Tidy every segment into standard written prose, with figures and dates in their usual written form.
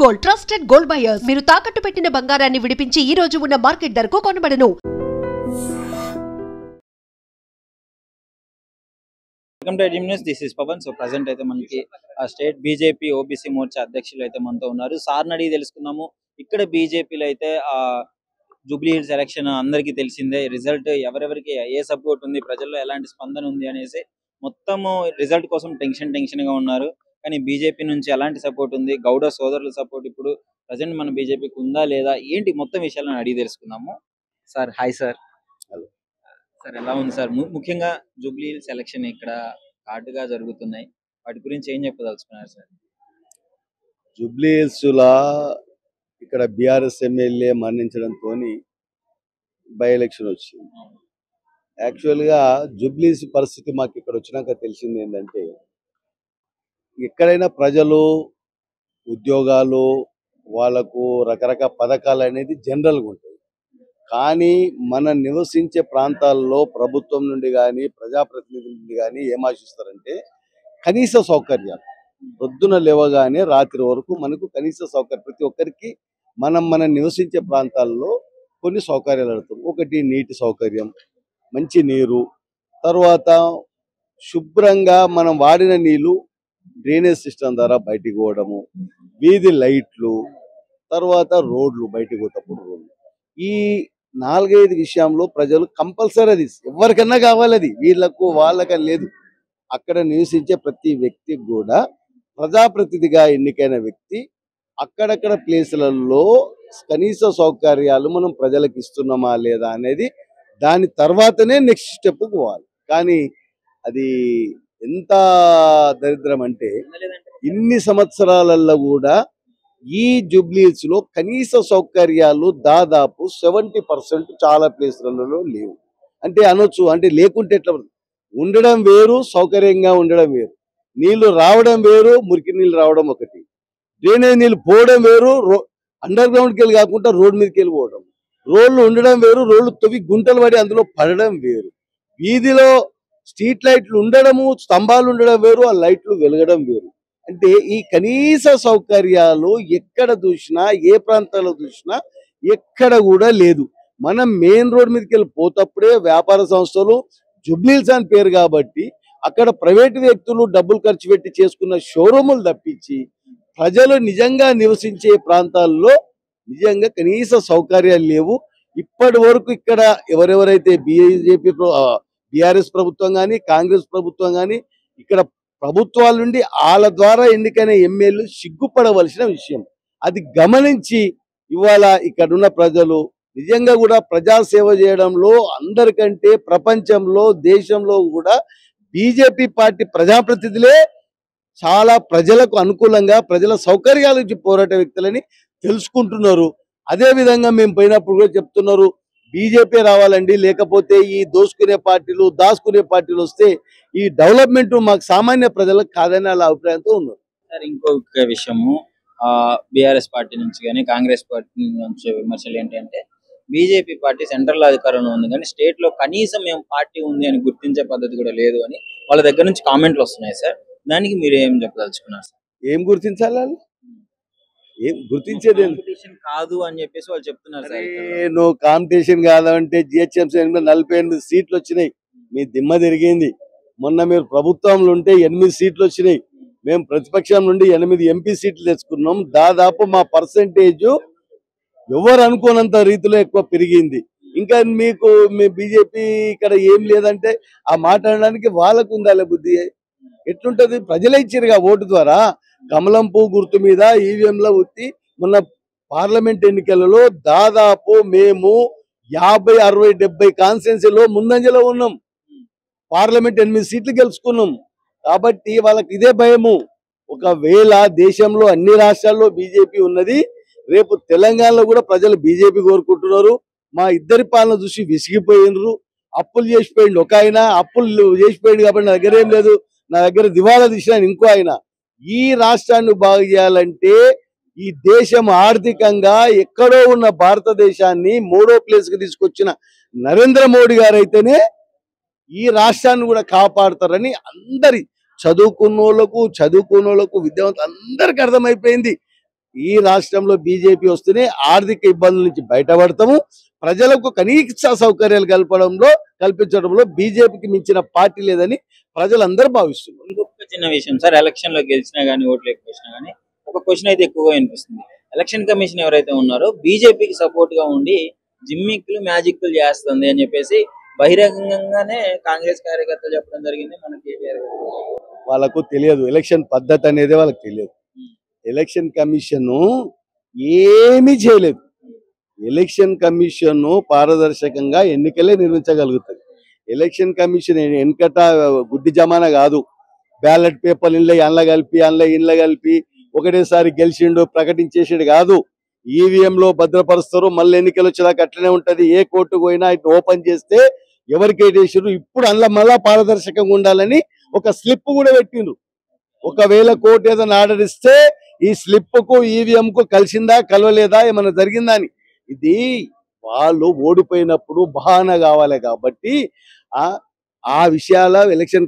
Gold trusted gold buyers మీరు తాకట్టు పెట్టిన బంగారాన్ని విడిపించి ఈ రోజు ఉన్న మార్కెట్ ధరకు కొనబడను. వెల్కమ్ టు ఎడ్జిమ్ news. This is Pavan. So present అయితే మనకి స్టేట్ బీజేపీ ఓబీసీ మోర్చా అధ్యక్షులు అయితే మనతో ఉన్నారు. సార్ని అడిగి తెలుసుకుందాము. ఇక్కడ బీజేపీలో అయితే జూబ్లీ హిల్స్ ఎలక్షన్ అందరికీ తెలిసిందే. రిజల్ట్ ఎవరెవరికి ఏ సపోర్ట్ ఉంది, ప్రజల్లో ఎలాంటి స్పందన ఉంది అనేసి మొత్తము రిజల్ట్ కోసం టెన్షన్ గా ఉన్నారు. కానీ బీజేపీ నుంచి ఎలాంటి సపోర్ట్ ఉంది, గౌడ సోదరుల సపోర్ట్ ఇప్పుడు ప్రజెంట్ మన బీజేపీకి ఉందా లేదా, ఏంటి మొత్తం విషయాలను అడిగి తెలుసుకుందాము. Sir hi sir. Hello sir, ఎలా ఉంది సార్? ముఖ్యంగా జూబ్లీ హిల్స్ ఎలక్షన్ ఇక్కడ ఘాటుగా జరుగుతున్నాయి, వాటి గురించి ఏం చెప్పదలుచుకున్నారు సార్? జూబ్లీ హిల్స్ లా ఇక్కడ బీఆర్ఎస్ ఎమ్మెల్యే మరణించడంతో బై ఎలక్షన్ వచ్చింది. యాక్చువల్గా జూబ్లీ హిల్స్ పరిస్థితి మాకు ఇక్కడ వచ్చినాక తెలిసింది ఏంటంటే, ఎక్కడైనా ప్రజలు ఉద్యోగాలు వాళ్ళకు రకరకాల పథకాలు అనేది జనరల్గా ఉంటాయి. కానీ మనం నివసించే ప్రాంతాల్లో ప్రభుత్వం నుండి కానీ ప్రజాప్రతినిధుల నుండి కానీ ఏం ఆశిస్తారంటే కనీస సౌకర్యాలు. పొద్దున లేవగానే రాత్రి వరకు మనకు కనీస సౌకర్యం ప్రతి ఒక్కరికి మనం నివసించే ప్రాంతాల్లో కొన్ని సౌకర్యాలు అడుగుతాం. ఒకటి నీటి సౌకర్యం, మంచి నీరు, తర్వాత శుభ్రంగా మనం వాడిన నీళ్ళు డ్రైనేజ్ సిస్టమ్ ద్వారా బయటికి పోవడము, వీధి లైట్లు, తర్వాత రోడ్లు బయటికి పోతప్పుడు రోడ్లు. ఈ 4-5 విషయంలో ప్రజలు కంపల్సరీ, అది ఎవరికన్నా కావాలి, అది వీళ్ళకు వాళ్ళకని లేదు. అక్కడ నివసించే ప్రతి వ్యక్తికి కూడా ప్రజాప్రతినిధిగా ఎన్నికైన వ్యక్తి అక్కడక్కడ ప్లేసులలో కనీస సౌకర్యాలు మనం ప్రజలకు ఇస్తున్నామా లేదా అనేది దాని తర్వాతనే నెక్స్ట్ స్టెప్ పోవాలి. కానీ అది ఎంత దరిద్రం అంటే ఇన్ని సంవత్సరాలలో కూడా ఈ జూబ్లీ హిల్స్ లో కనీస సౌకర్యాలు దాదాపు 70% చాలా ప్లేసులలో లేవు. అంటే అనొచ్చు, అంటే లేకుంటే ఎట్లా ఉండడం వేరు, సౌకర్యంగా ఉండడం వేరు. నీళ్లు రావడం వేరు, మురికి నీళ్ళు రావడం ఒకటి. డ్రైనేజ్ నీళ్ళు పోవడం వేరు, అండర్ గ్రౌండ్కి వెళ్ళి కాకుండా రోడ్ మీదకి వెళ్ళి పోవడం. రోడ్లు ఉండడం వేరు, రోడ్లు తవ్వి గుంటలు పడి అందులో పడడం వేరు. వీధిలో స్ట్రీట్ లైట్లు ఉండడము, స్తంభాలు ఉండడం వేరు, ఆ లైట్లు వెలగడం వేరు. అంటే ఈ కనీస సౌకర్యాలు ఎక్కడ చూసినా, ఏ ప్రాంతాల్లో చూసినా ఎక్కడ కూడా లేదు. మనం మెయిన్ రోడ్ మీదకి వెళ్ళి పోతప్పుడే వ్యాపార సంస్థలు జూబ్లీ హిల్స్ అని పేరు కాబట్టి అక్కడ ప్రైవేట్ వ్యక్తులు డబ్బులు ఖర్చు పెట్టి చేసుకున్న షోరూములు తప్పించి ప్రజలు నిజంగా నివసించే ప్రాంతాల్లో నిజంగా కనీస సౌకర్యాలు లేవు. ఇప్పటి వరకు ఇక్కడ ఎవరెవరైతే బీఆర్ఎస్ ప్రభుత్వం కానీ కాంగ్రెస్ ప్రభుత్వం కానీ ఇక్కడ ప్రభుత్వాల నుండి వాళ్ళ ద్వారా ఎన్నికైన ఎమ్మెల్యేలు సిగ్గుపడవలసిన విషయం. అది గమనించి ఇవాళ ఇక్కడున్న ప్రజలు నిజంగా కూడా ప్రజాసేవ చేయడంలో అందరికంటే ప్రపంచంలో దేశంలో కూడా బీజేపీ పార్టీ ప్రజాప్రతినిధులే చాలా ప్రజలకు అనుకూలంగా ప్రజల సౌకర్యాల నుంచి పోరాట వ్యక్తులని తెలుసుకుంటున్నారు. అదే విధంగా మేము పోయినప్పుడు కూడా చెప్తున్నారు, బీజేపీ రావాలండి, లేకపోతే ఈ దోసుకునే పార్టీలు దాచుకునే పార్టీలు వస్తే ఈ డెవలప్మెంట్ మాకు సామాన్య ప్రజలకు కాదని వాళ్ళ అభిప్రాయంతో ఉన్నారు. సార్ ఇంకొక విషయము, బీఆర్ఎస్ పార్టీ నుంచి కానీ కాంగ్రెస్ పార్టీ నుంచి విమర్శలు ఏంటంటే, బీజేపీ పార్టీ సెంట్రల్ అధికారంలో ఉంది కానీ స్టేట్ లో కనీసం మేము పార్టీ ఉంది అని గుర్తించే పద్ధతి కూడా లేదు అని వాళ్ళ దగ్గర నుంచి కామెంట్లు వస్తున్నాయి సార్. దానికి మీరు ఏం చెప్పదలుచుకున్నారు సార్? ఏం గుర్తించాలి, ఏం గుర్తించేది కాదు అని చెప్పేసి వాళ్ళు చెప్తున్నారు సార్. నువ్వు కాంపిటీషన్ కాదంటే జిహెచ్ఎంసీ 48 సీట్లు వచ్చినాయి, మీ దిమ్మ తిరిగింది. మొన్న మీరు ప్రభుత్వంలో ఉంటే 8 సీట్లు వచ్చినాయి, మేము ప్రతిపక్షం నుండి 8 ఎంపీ సీట్లు తెచ్చుకున్నాం. దాదాపు మా పర్సెంటేజ్ ఎవరు అనుకోనంత రీతిలో ఎక్కువ పెరిగింది. ఇంకా మీకు మీ బీజేపీ ఇక్కడ ఏం లేదంటే ఆ మాట్లాడడానికి వాళ్ళకు ఉండాలి బుద్ధి. ఎట్లుంటది? ప్రజలే ఇచ్చిరుగా ఓటు ద్వారా. కమలం పువ్వు గుర్తు మీద ఈవీఎంలో ఉత్తి మొన్న పార్లమెంట్ ఎన్నికలలో దాదాపు మేము 50, 60, 70 కాన్స్టిట్యున్సీలో ముందంజలో ఉన్నాం. పార్లమెంట్ 8 సీట్లు గెలుచుకున్నాం. కాబట్టి వాళ్ళకి ఇదే భయము. ఒకవేళ దేశంలో అన్ని రాష్ట్రాల్లో బీజేపీ ఉన్నది, రేపు తెలంగాణలో కూడా ప్రజలు బీజేపీ కోరుకుంటున్నారు. మా ఇద్దరి పాలన చూసి విసిగిపోయినరు. అప్పులు చేసిపోయింది ఒక ఆయన, అప్పులు చేసిపోయింది కాబట్టి నా దగ్గర ఏం లేదు, నా దగ్గర దివాలా తీసిన ఇంకో ఆయన. ఈ రాష్ట్రాన్ని బాగు చేయాలంటే ఈ దేశం ఆర్థికంగా ఎక్కడో ఉన్న భారతదేశాన్ని 3వ ప్లేస్కి తీసుకొచ్చిన నరేంద్ర మోడీ గారు అయితేనే ఈ రాష్ట్రాన్ని కూడా కాపాడతారని అందరి చదువుకున్నోళ్ళకు విద్యావంతులు అందరికి అర్థమైపోయింది. ఈ రాష్ట్రంలో బీజేపీ వస్తేనే ఆర్థిక ఇబ్బందుల నుంచి బయటపడతాము. ప్రజలకు కనీస సౌకర్యాలు కల్పించడంలో బీజేపీకి మించిన పార్టీ లేదని ప్రజలందరూ భావిస్తున్నారు. ఇంకొక చిన్న విషయం సార్, ఎలక్షన్ లో గెలిచినా గానీ ఓట్లు ఎక్కువ వచ్చినా గానీ ఒక క్వశ్చన్ అయితే ఎక్కువగా వినిపిస్తుంది. ఎలక్షన్ కమిషన్ ఎవరైతే ఉన్నారో బీజేపీకి సపోర్ట్ గా ఉండి జిమ్మిక్లు మ్యాజిక్లు చేస్తుంది అని చెప్పేసి బహిరంగంగానే కాంగ్రెస్ కార్యకర్తలు చెప్పడం జరిగింది. మన కేటీఆర్ గారు వాళ్ళకు తెలియదు, ఎలక్షన్ పద్ధతి అనేది వాళ్ళకి తెలియదు. ఎలక్షన్ కమిషన్ ఏమీ చేయలేదు. ఎలక్షన్ కమిషన్ పారదర్శకంగా ఎన్నికలే నిర్వహించగలుగుతుంది. ఎలక్షన్ కమిషన్ వెనకట గుడ్డి జమానా కాదు. బ్యాలెట్ పేపర్ ఇండ్ల కలిపి ఒకటేసారి గెలిచిండు ప్రకటించేసాడు కాదు. ఈవీఎంలో భద్రపరుస్తారు, మళ్ళీ ఎన్నికలు వచ్చేదాకా అట్లనే ఉంటది. ఏ కోర్టుకు పోయినా ఇటు ఓపెన్ చేస్తే ఎవరికి వేసారు. ఇప్పుడు అందులో మళ్ళా పారదర్శకంగా ఉండాలని ఒక స్లిప్ కూడా పెట్టిండ్రు. ఒకవేళ కోర్టు ఏదైనా ఆర్డర్ ఇస్తే ఈ స్లిప్ కు ఈవీఎం కు కలిసిందా కలవలేదా ఏమైనా జరిగిందా అని. ఇది వాళ్ళు ఓడిపోయినప్పుడు బహానా కావాలి కాబట్టి ఆ విషయాల ఎలక్షన్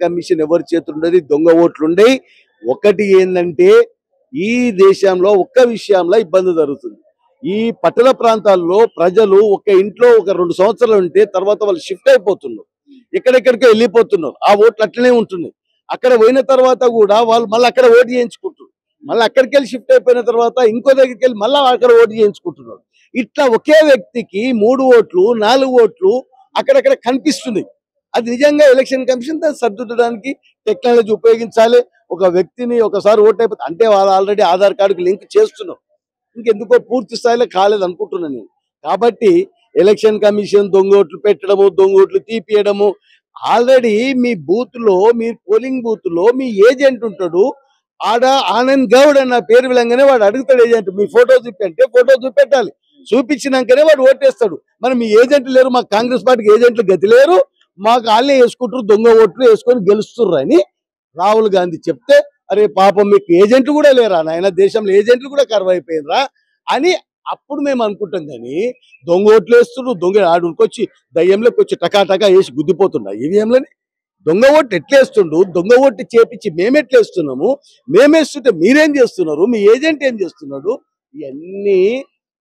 కమిషన్ ఎవరి చేతులుండేది, దొంగ ఓట్లుండేవి. ఒకటి ఏంటంటే ఈ దేశంలో ఒక్క విషయంలో ఇబ్బంది జరుగుతుంది. ఈ పట్టణ ప్రాంతాల్లో ప్రజలు ఒక ఇంట్లో ఒక 2 సంవత్సరాలు ఉంటే తర్వాత వాళ్ళు షిఫ్ట్ అయిపోతున్నారు, ఎక్కడెక్కడికో వెళ్ళిపోతున్నారు. ఆ ఓట్లు అట్లనే ఉంటున్నాయి. అక్కడ పోయిన తర్వాత కూడా వాళ్ళు మళ్ళీ అక్కడ ఓటు చేయించుకుంటున్నారు. మళ్ళీ అక్కడికి వెళ్ళి షిఫ్ట్ అయిపోయిన తర్వాత ఇంకో దగ్గరికి వెళ్ళి మళ్ళీ అక్కడ ఓటు చేయించుకుంటున్నారు. ఇట్లా ఒకే వ్యక్తికి 3 ఓట్లు 4 ఓట్లు అక్కడక్కడ కనిపిస్తుంది. అది నిజంగా ఎలక్షన్ కమిషన్ దాన్ని సర్దుదడానికి టెక్నాలజీ ఉపయోగించాలి. ఒక వ్యక్తిని ఒకసారి ఓటు అయిపోతే అంటే వాళ్ళు ఆల్రెడీ ఆధార్ కార్డుకి లింక్ చేస్తున్నారు. ఇంకెందుకో పూర్తి స్థాయిలో కాలేదు అనుకుంటున్నాను నేను. కాబట్టి ఎలక్షన్ కమిషన్ దొంగ ఓట్లు పెట్టడము, దొంగ ఓట్లు తీపియడము. ఆల్రెడీ మీ బూత్ లో, మీ పోలింగ్ బూత్ లో మీ ఏజెంట్ ఉంటాడు. ఆడ ఆనంద్ గౌడ్ అన్న పేరు విలంగానే వాడు అడుగుతాడు ఏజెంట్, మీ ఫోటో చూపంటే ఫోటో చూపెట్టాలి. చూపించినాకనే వాడు ఓటేస్తాడు. మరి మీ ఏజెంట్లు లేరు, మాకు కాంగ్రెస్ పార్టీకి ఏజెంట్లు గతి లేరు, మాకు వాళ్ళే వేసుకుంటారు, దొంగ ఓట్లు వేసుకొని గెలుస్తుర్రు అని రాహుల్ గాంధీ చెప్తే, అరే పాపం మీకు ఏజెంట్లు కూడా లేరా నాయన, దేశంలో ఏజెంట్లు కూడా కరువు అయిపోయినరా అని అప్పుడు మేము అనుకుంటాం. కానీ దొంగ ఓట్లు వేస్తున్నారు, దొంగ ఆడుకొచ్చి దయ్యంలోకి వచ్చి టకాటకా వేసి గుద్దిపోతున్నా ఈవీఎంలని. దొంగ ఓట్లు ఎట్లేస్తుండు, దొంగ ఓట్లు చేపించి మేమెట్లేస్తున్నాము, మేమేస్తుంటే మీరేం చేస్తున్నారు, మీ ఏజెంట్ ఏం చేస్తున్నాడు. ఇవన్నీ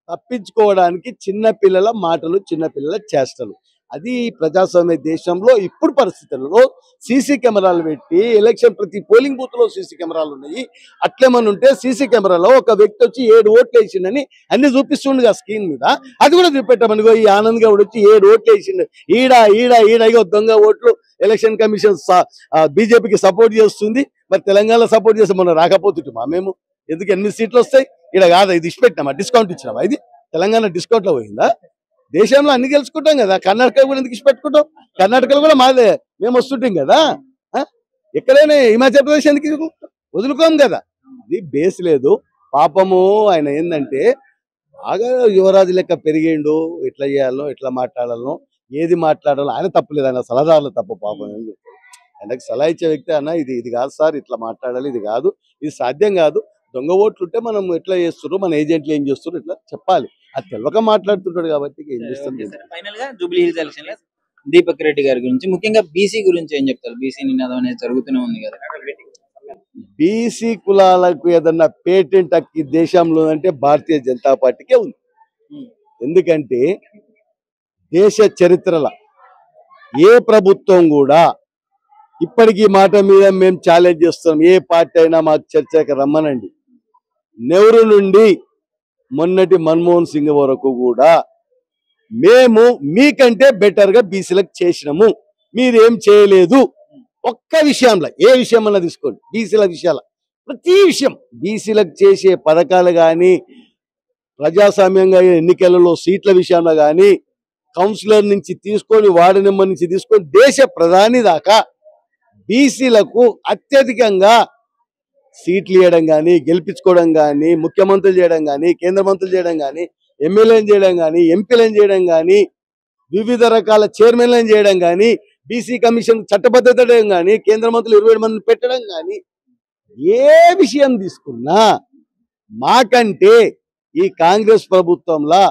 తప్పించుకోవడానికి చిన్నపిల్లల మాటలు, చిన్నపిల్లల చేష్టలు. అది ప్రజాస్వామ్య దేశంలో ఇప్పుడు పరిస్థితుల్లో సీసీ కెమెరాలు పెట్టి ఎలక్షన్ ప్రతి పోలింగ్ బూత్ లో సీసీ కెమెరాలు ఉన్నాయి. అట్లేమని ఉంటే సీసీ కెమెరాలో ఒక వ్యక్తి వచ్చి 7 ఓట్లు వేసిండని అన్ని చూపిస్తుండగా స్క్రీన్ మీద, అది కూడా చూపెట్టామనుకో. ఈ ఆనంద్ గౌడ్ వచ్చి 7 ఓట్లు వేసిండు, ఈడ దొంగ ఓట్లు ఎలక్షన్ కమిషన్ బీజేపీకి సపోర్ట్ చేస్తుంది. మరి తెలంగాణ సపోర్ట్ చేస్తే మొన్న రాకపోతుంటామా మేము? ఎందుకు 8 సీట్లు వస్తాయి? ఇక్కడ కాదా ఇది ఇచ్చిపెట్టినామా, డిస్కౌంట్ ఇచ్చినామా? ఇది తెలంగాణ డిస్కౌంట్ లో పోయిందా? దేశంలో అన్ని గెలుచుకుంటాం కదా. కర్ణాటక కూడా ఎందుకు ఇచ్చిపెట్టుకుంటాం? కర్ణాటకలో కూడా మాదే, మేము వస్తుంటాం కదా. ఎక్కడైనా హిమాచల్ ప్రదేశ్ ఎందుకు వదులుకోం కదా. ఇది బేస్ లేదు. పాపము ఆయన ఏంటంటే బాగా యువరాజు లెక్క పెరిగిండు. ఎట్లా చేయాలో, ఎట్లా మాట్లాడాలో, ఏది మాట్లాడాలో ఆయన తప్పలేదు, ఆయన సలహాదారులు తప్ప. పాపం ఏం చెప్తారు, ఆయనకు సలహా ఇచ్చే వ్యక్తి అన్న ఇది కాదు సార్, ఇట్లా మాట్లాడాలి, ఇది కాదు, ఇది సాధ్యం కాదు, దొంగ ఓట్లు ఉంటే మనం ఎట్లా చేస్తున్నారు, మన ఏజెంట్లు ఏం చేస్తున్నారు ఇట్లా చెప్పాలి. అది తెలియక మాట్లాడుతుంటాడు కాబట్టి ఏం చేస్తాం. ఫైనల్ గా జూబ్లీ హిల్స్ ఎలక్షన్ లో దీపక్ రెడ్డి గారి గురించి, ముఖ్యంగా బీసీ గురించి ఏం చెప్తారు? బీసీ నినాదం అనేది జరుగుతూనే ఉంది కదా. బీసీ కులాలకు ఏదన్నా పేటెంట్ హక్కు దేశంలో అంటే భారతీయ జనతా పార్టీకే ఉంది. ఎందుకంటే దేశ చరిత్రల ఏ ప్రభుత్వం కూడా ఇప్పటికీ మాట మీద మేము ఛాలెంజ్ చేస్తున్నాం, ఏ పార్టీ అయినా మాకు చర్చకి రమ్మనండి. నెహ్రూ నుండి మొన్నటి మన్మోహన్ సింగ్ వరకు కూడా మేము మీకంటే బెటర్ గా బీసీలకు చేసినాము, మీరేం చేయలేదు. ఒక్క విషయంలో, ఏ విషయం అన్నా తీసుకోండి, బీసీల విషయాల ప్రతి విషయం, బీసీలకు చేసే పథకాలు కానీ, ప్రజాస్వామ్యంగా ఎన్నికలలో సీట్ల విషయంలో కానీ, కౌన్సిలర్ నుంచి తీసుకొని వార్డు మెంబర్ నుంచి తీసుకొని దేశ ప్రధాని దాకా బీసీలకు అత్యధికంగా సీట్లు ఇవ్వడం కానీ, గెలిపించుకోవడం కానీ, ముఖ్యమంత్రులు చేయడం కానీ, కేంద్ర మంత్రులు చేయడం కానీ, ఎమ్మెల్యేలు చేయడం కానీ, ఎంపీలను చేయడం కానీ, వివిధ రకాల చైర్మన్లను చేయడం కానీ, బీసీ కమిషన్ చట్టబద్ధత కానీ, కేంద్ర మంత్రులు 27 మందిని పెట్టడం కానీ, ఏ విషయం తీసుకున్నా మాకంటే ఈ కాంగ్రెస్ ప్రభుత్వంలో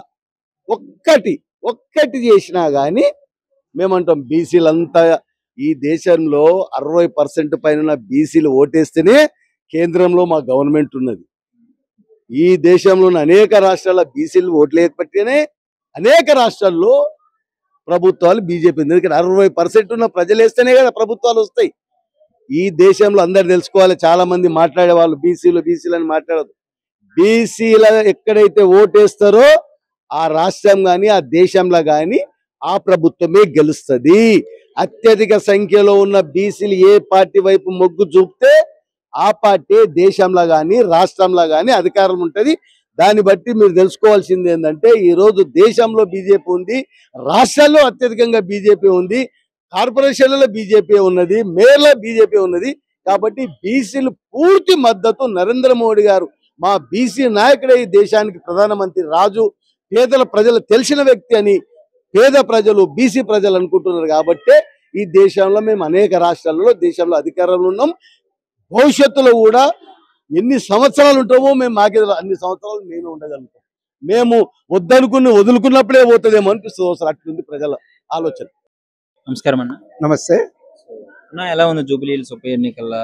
ఒక్కటి చేసినా కానీ మేమంటాం బీసీలంతా ఈ దేశంలో 60% పైన బీసీలు ఓటేస్తేనే కేంద్రంలో మా గవర్నమెంట్ ఉన్నది. ఈ దేశంలోని అనేక రాష్ట్రాల బీసీలు ఓట్లు లేకపోతేనే అనేక రాష్ట్రాల్లో ప్రభుత్వాలు బీజేపీ, ఎందుకంటే 60% ఉన్న ప్రజలు వేస్తేనే కదా ప్రభుత్వాలు వస్తాయి. ఈ దేశంలో అందరు తెలుసుకోవాలి. చాలా మంది మాట్లాడే వాళ్ళు బీసీలు అని మాట్లాడదు. బీసీల ఎక్కడైతే ఓటేస్తారో ఆ రాష్ట్రం కానీ ఆ దేశంలో కానీ ఆ ప్రభుత్వమే గెలుస్తుంది. అత్యధిక సంఖ్యలో ఉన్న బీసీలు ఏ పార్టీ వైపు మొగ్గు చూపితే ఆ పార్టీ దేశంలో కానీ రాష్ట్రంలో కానీ అధికారం ఉంటుంది. దాన్ని బట్టి మీరు తెలుసుకోవాల్సింది ఏంటంటే ఈరోజు దేశంలో బీజేపీ ఉంది, రాష్ట్రాల్లో అత్యధికంగా బీజేపీ ఉంది, కార్పొరేషన్లలో బీజేపీ ఉన్నది, మేయర్లో బీజేపీ ఉన్నది. కాబట్టి బీసీలు పూర్తి మద్దతు. నరేంద్ర మోడీ గారు మా బీసీ నాయకుడే ఈ దేశానికి ప్రధానమంత్రి, రాజు, పేదల ప్రజలు తెలిసిన వ్యక్తి అని పేద ప్రజలు బీసీ ప్రజలు అనుకుంటున్నారు. కాబట్టి ఈ దేశంలో మేము అనేక రాష్ట్రాలలో దేశంలో అధికారంలో ఉన్నాం. భవిష్యత్తులో కూడా ఎన్ని సంవత్సరాలు ఉంటామో మేము మాకే అన్ని సంవత్సరాలు మేమే ఉండగలుగుతాం. మేము వద్దనుకుని వదులుకున్నప్పుడే పోతుందేమో అనిపిస్తుంది. అవసరం అట్లుంది ప్రజల ఆలోచన. నమస్కారం అన్న. నమస్తే. అన్న, ఎలా ఉంది జూబ్లీ హిల్స్ ఉప ఎన్నికల?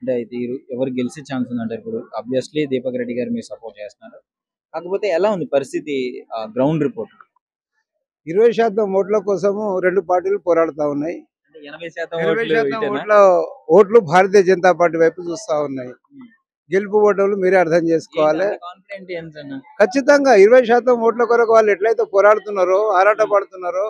అంటే అయితే ఎవరు గెలిచే ఛాన్స్ ఉందంటే ఇప్పుడు ఆబ్వియస్లీ దీపక్ రెడ్డి గారు మీరు సపోర్ట్ చేస్తున్నారు. కాకపోతే ఎలా ఉంది పరిస్థితి గ్రౌండ్ రిపోర్ట్? 20% ఓట్ల కోసము రెండు పార్టీలు పోరాడుతా ఉన్నాయి. 80% ఓట్లు భారతీయ జనతా పార్టీ వైపు చూస్తా ఉన్నాయి. గెలుపు ఓటర్లు మీరే అర్థం చేసుకోవాలి. కాన్ఫిడెంట్ ఏంటన్నా? ఖచ్చితంగా 20% ఓట్ల కొరకు వాళ్ళు ఎట్లయితే పోరాడుతున్నారో, ఆరాట పడుతున్నారో,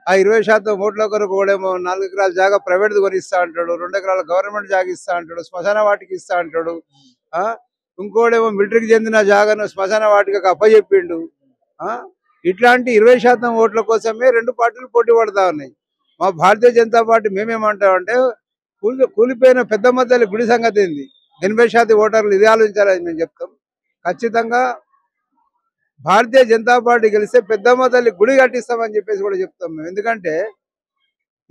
ఆ 20% ఓట్ల కొరకు ఓడేమో 4 ఎకరాల జాగా ప్రైవేట్ కొనిస్తా అంటాడు, 2 ఎకరాల గవర్నమెంట్ జాగా ఇస్తా అంటాడు, శ్మశాన వాటికి ఇస్తా అంటాడు. ఇంకోడేమో మిలిటరీకి చెందిన జాగాను శ్మశాన వాటికి అప్పచెప్పిండు. ఇట్లాంటి 20% ఓట్ల కోసమే రెండు పార్టీలు పోటీ పడతా ఉన్నాయి. మా భారతీయ జనతా పార్టీ మేమేమంటామంటే కూలిపోయిన పెద్ద మధ్యలో గుడి సంగతి ఏంది, 80% ఓటర్లు ఇది ఆలోచించాలని మేము చెప్తాం. ఖచ్చితంగా భారతీయ జనతా పార్టీ గెలిస్తే పెద్దమ్మ తల్లి గుడి కట్టిస్తామని చెప్పేసి కూడా చెప్తాం మేము. ఎందుకంటే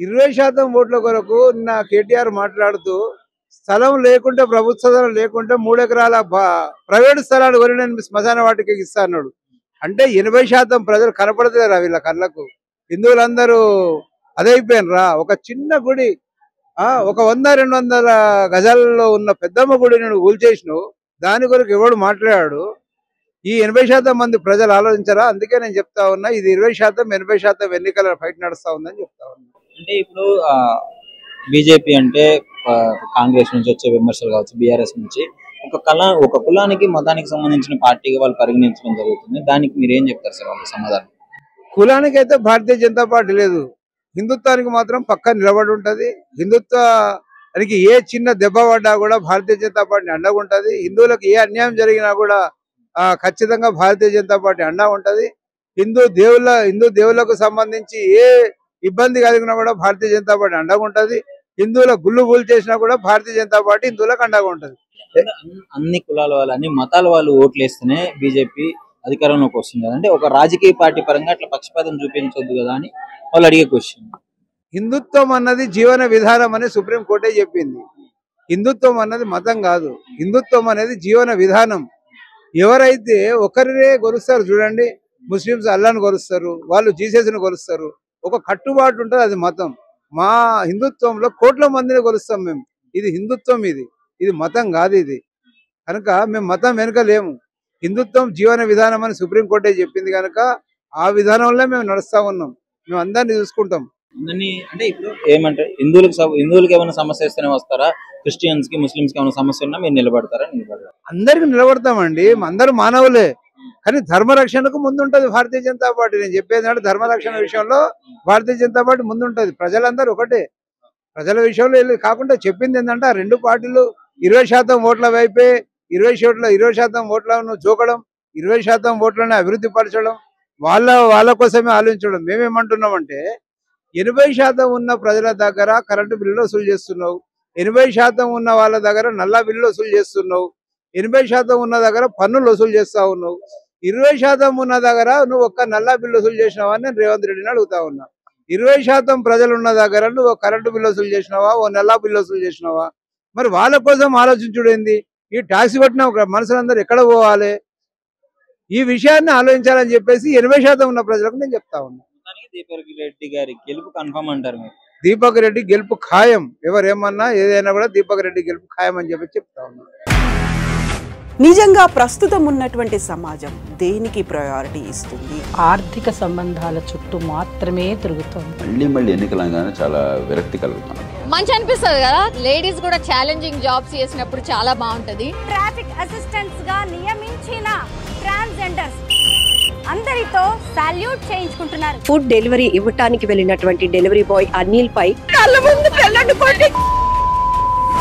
20% ఓట్ల కొరకు నిన్న కేటీఆర్ మాట్లాడుతూ స్థలం లేకుంటే ప్రభుత్వ స్థలం లేకుంటే 3 ఎకరాల ప్రైవేటు స్థలాలు కొని నేను శ్మశాన వాటికి ఇస్తా అన్నాడు. అంటే 80% ప్రజలు కనపడతలేరా వీళ్ళ కళ్ళకు? హిందువులందరూ అదైపోయినరా? ఒక చిన్న గుడి, ఒక 100-200 గజాలలో ఉన్న పెద్దమ్మ గుడి నేను కూల్చేసినావు, దాని కొరకు ఎవడు మాట్లాడాడు? ఈ 80% మంది ప్రజలు ఆలోచించారా? అందుకే నేను చెప్తా ఉన్నా, ఇది 20% 80% ఎన్నికల ఫైట్ నడుస్తా ఉందని చెప్తా ఉన్నా. అంటే ఇప్పుడు బీజేపీ అంటే కాంగ్రెస్ నుంచి వచ్చే విమర్శలు కావచ్చు, బీఆర్ఎస్ నుంచి ఒక కులానికి మతానికి సంబంధించిన పార్టీగా వాళ్ళు పరిగణించడం జరుగుతుంది. దానికి మీరు ఏం చెప్తారు సార్ వాళ్ళ సమాధానం? కులానికి అయితే భారతీయ జనతా పార్టీ లేదు, హిందుత్వానికి మాత్రం పక్కా నిలబడి ఉంటది. హిందుత్వానికి ఏ చిన్న దెబ్బ పడ్డా కూడా భారతీయ జనతా పార్టీ అండగా ఉంటది. హిందువులకు ఏ అన్యాయం జరిగినా కూడా ఖచ్చితంగా భారతీయ జనతా పార్టీ అండగా ఉంటది. హిందూ దేవుళ్లకు సంబంధించి ఏ ఇబ్బంది కలిగినా కూడా భారతీయ జనతా పార్టీ అండగా ఉంటది. హిందువుల గుళ్ళు పూలు చేసినా కూడా భారతీయ జనతా పార్టీ హిందువులకు అండగా ఉంటది. అన్ని కులాల వాళ్ళు, అన్ని మతాల వాళ్ళు ఓట్లు వేస్తేనే బీజేపీ అధికారంలోకి వస్తుంది కదా. అంటే ఒక రాజకీయ పార్టీ పరంగా అట్లా పక్షపాతం చూపించొద్దు కదా అని వాళ్ళు అడిగే క్వశ్చన్. హిందుత్వం అన్నది జీవన విధానం అని సుప్రీంకోర్టే చెప్పింది. హిందుత్వం అన్నది మతం కాదు, హిందుత్వం అనేది జీవన విధానం. ఎవరైతే ఒకరినే కొలుస్తారు చూడండి, ముస్లింస్ అల్లాను కొలుస్తారు, వాళ్ళు జీసస్ను కొలుస్తారు. ఒక కట్టుబాటు ఉంటుంది, అది మతం. మా హిందుత్వంలో కోట్ల మందిని కొలుస్తాం మేము. ఇది హిందుత్వం, ఇది మతం కాదు. ఇది కనుక మేము మతం వెనుక లేము. హిందుత్వం జీవన విధానం అని సుప్రీంకోర్టే చెప్పింది కనుక ఆ విధానంలో మేము నడుస్తా ఉన్నాం. మేము అందరినీ చూసుకుంటాం. అంటే ఇప్పుడు ఏమంటారు, హిందువులకు ఏమైనా సమస్య వస్తేనే వస్తారా? క్రిస్టియన్స్ కి, ముస్లింస్ కి ఏమైనా సమస్య ఉన్నా మీరు నిలబడతారా? అందరికి నిలబడతామండి, అందరూ మానవులే. కానీ ధర్మరక్షణకు ముందుంటది భారతీయ జనతా పార్టీ. నేను చెప్పేది అంటే ధర్మరక్షణ విషయంలో భారతీయ జనతా పార్టీ ముందుంటది. ప్రజలందరూ ఒకటే, ప్రజల విషయంలో కాకుండా చెప్పింది ఏంటంటే ఆ రెండు పార్టీలు 20% ఓట్ల వైపే 20% ఓట్లను చూకడం, 20% ఓట్లను అభివృద్ధి పరచడం, వాళ్ళ కోసమే ఆలోచించడం. మేమేమంటున్నామంటే 80% ఉన్న ప్రజల దగ్గర కరెంటు బిల్లులు వసూలు చేస్తున్నావు, 80% ఉన్న వాళ్ళ దగ్గర నల్ల బిల్లులు వసూలు చేస్తున్నావు, 80% ఉన్న దగ్గర పన్నులు వసూలు చేస్తా ఉన్నావు. 20% ఉన్న దగ్గర నువ్వు ఒక్క నల్ల బిల్లు వసూలు చేసినావా అని నేను రేవంత్ రెడ్డిని అడుగుతా ఉన్నా. 20% ప్రజలు ఉన్న దగ్గర నువ్వు కరెంటు బిల్లు వసూలు చేసినావా, ఓ నల్ల బిల్లు వసూలు చేసినావా? మరి వాళ్ళ కోసం ఆలోచించుడు ఏంది? ఈ ట్యాక్సీ పట్టిన మనుషులందరూ ఎక్కడ పోవాలి? ఈ విషయాన్ని ఆలోచించాలని చెప్పేసి 80% ఉన్న ప్రజలకు నేను చెప్తా ఉన్నా. దీపక్ రెడ్డి గారి గెలుపు కన్ఫర్మ్ అంటారు మీరు? దీపక్ రెడ్డి గెలుపు ఖాయం. ఎవరేమన్నా ఏదైనా కూడా దీపక్ రెడ్డి గెలుపు ఖాయం అని చెప్పి చెప్తా ఉన్నా. నిజంగా ప్రస్తుతం ఉన్నటువంటి సమాజం దేనికి ప్రయారిటీ ఇస్తుంది? ఆర్థిక సంబంధాల చుట్టూ మాత్రమే తిరుగుతోంది. మళ్ళీ ఎన్నికలంగానే చాలా విరక్తి కలుగుతున్నాం. మంచి అనిపిస్తుంది కదా, లేడీస్ కూడా ఛాలెంజింగ్ జాబ్స్ చేసినప్పుడు చాలా బాగుంటది. ట్రాఫిక్ అసిస్టెంట్స్ గా నియమించిన ట్రాన్స్జెండర్స్ అందరితో సాల్యూట్ చేయించుకుంటున్నారు. ఫుడ్ డెలివరీ ఇవ్వటానికి వెళ్ళినటువంటి డెలివరీ బాయ్ అనిల్ పై కళ్ళ ముందు